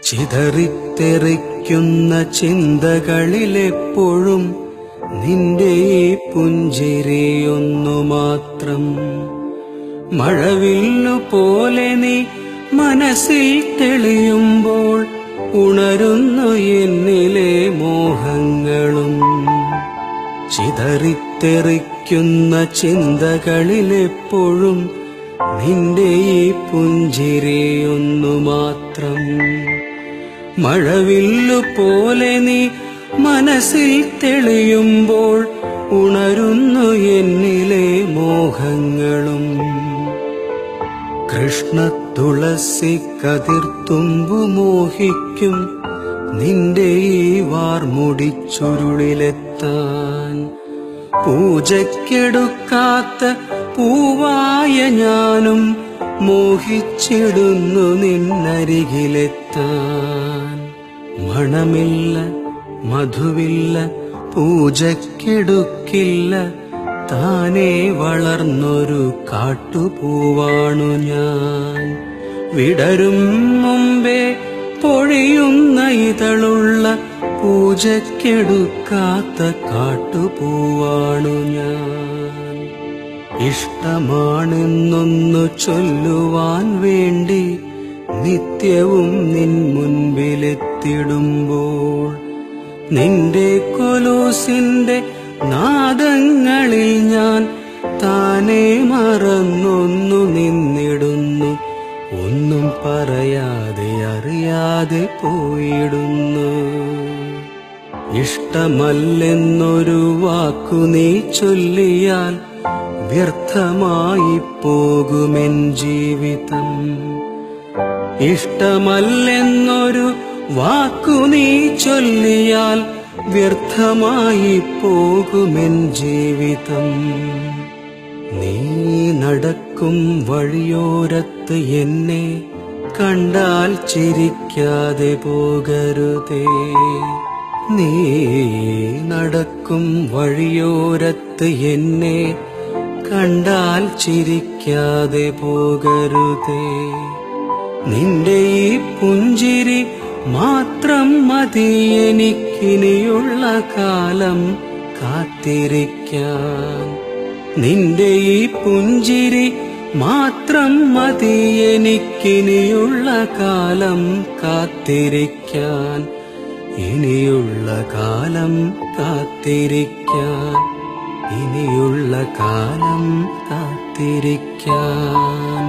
ചിതറിത്തെറിക്കുന്ന ചിന്തകളിലെപ്പോഴും നിന്റെ ഈ പുഞ്ചിരിയൊന്നു മാത്രം. മഴവില്ലു പോലെ നീ മനസ്സിൽ തെളിയുമ്പോൾ ഉണരുന്നു എന്നിലെ മോഹങ്ങളും. ചിതറിത്തെറിക്കുന്ന ചിന്തകളിലെപ്പോഴും നിന്റെ ഈ പുഞ്ചിരിയൊന്നു മാത്രം. മഴവില്ലു പോലെ നീ മനസ്സിൽ തെളിയുമ്പോൾ ഉണരുന്നു എന്നിലെ മോഹങ്ങളും. കൃഷ്ണ തുളസി കതിർത്തുമ്പു മോഹിക്കും നിന്റെ ഈ വാർമുടിച്ചുരുളിലെത്താൻ. പൂജയ്ക്കെടുക്കാത്ത പൂവായ ഞാനും മോഹിച്ചിടുന്നു നിന്നരികിലെത്താൻ. മണമില്ല മധുവില്ല പൂജയ്ക്കെടുക്കില്ല, താനേ വളർന്നൊരു കാട്ടുപൂവാണു ഞാൻ. വിടരും മുമ്പേ പൊഴിയുന്ന ഇതളുള്ള പൂജയ്ക്കെടുക്കാത്ത കാട്ടുപൂവാണു ഞാൻ. ഇഷ്ടമാണെന്നൊന്നു ചൊല്ലുവാൻ വേണ്ടി നിത്യവും നിൻ മുൻപിലെത്തിടുമ്പോൾ നിന്റെ കൊലൂസിന്റെ നാദങ്ങളിൽ ഞാൻ താനേ മറന്നൊന്നു നിന്നിടുന്നു. ഒന്നും പറയാതെ അറിയാതെ പോയിടുന്നു. ഇഷ്ടമല്ലെന്നൊരു വാക്കു നീ ചൊല്ലിയാൽ വ്യർത്ഥമായി പോകുമെൻ ജീവിതം. ഇഷ്ടമല്ലെന്നൊരു വാക്കു നീ ചൊല്ലിയാൽ വ്യർത്ഥമായി പോകുമെൻ ജീവിതം. നീ നടക്കും വഴിയോരത്ത് എന്നെ കണ്ടാൽ ചിരിക്കാതെ പോകരുതേ. നീ നടക്കും വഴിയോരത്ത് എന്നെ കണ്ടാൽ ചിരിക്കാതെ പോകരുതേ. നിന്റെ ഈ പുഞ്ചിരി മാത്രം മതി എനിക്കിനിയുള്ള കാലം കാത്തിരിക്കാൻ. നിന്റെ ഈ പുഞ്ചിരി മാത്രം മതി എനിക്കിനിയുള്ള കാലം കാത്തിരിക്കാൻ. ഇനിയുള്ള കാലം കാത്തിരിക്കാൻ. ഇനിയുള്ള കാലം കാത്തിരിക്കാൻ.